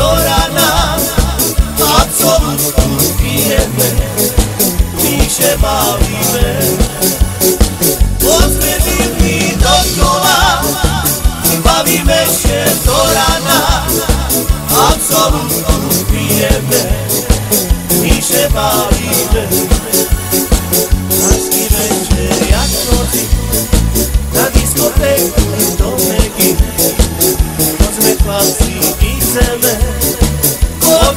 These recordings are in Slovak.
do rana, absolutnu pijeme, mi się bavíme. Od stredivky do kola, bavíme się do rana, absolutnu pijeme, mi się bavíme. Hezký večer jak noci, na diskotéku do Megy, poďme chlapci, ideme,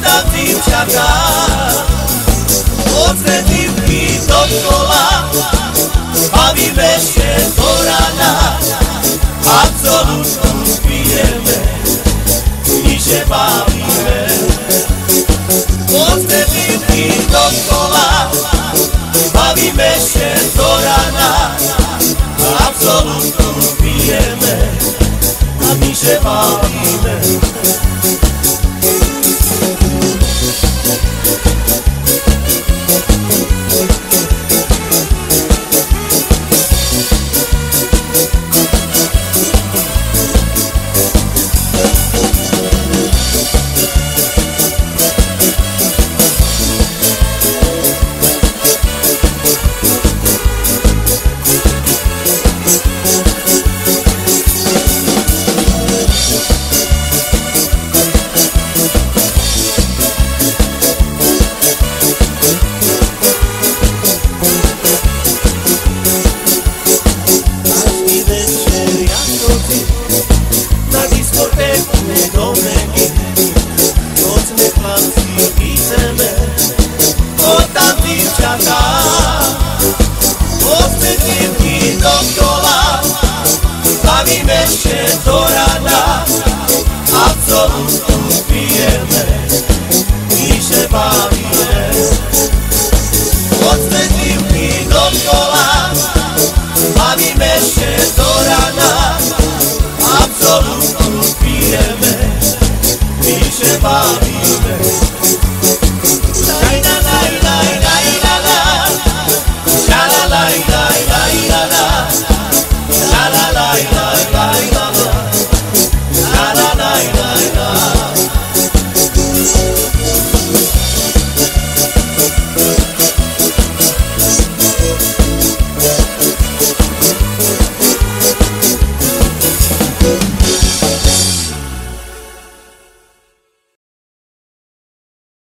tam dívčatá, od stredivky do kola, bavíme się do rana, absolutnu pijeme, my się bavíme. Od stredivky do kola, bavíme się do rana, absolutnu pijeme, a my się bavíme. Do Megy, poďme chlapci, ideme, tam dívčatá, od stredivky do kola, bavíme się do rana, absolutnu pijeme, my się bavíme. Od stredivky do kola, bavíme się do rana, absolutnu pijeme, my się bavíme.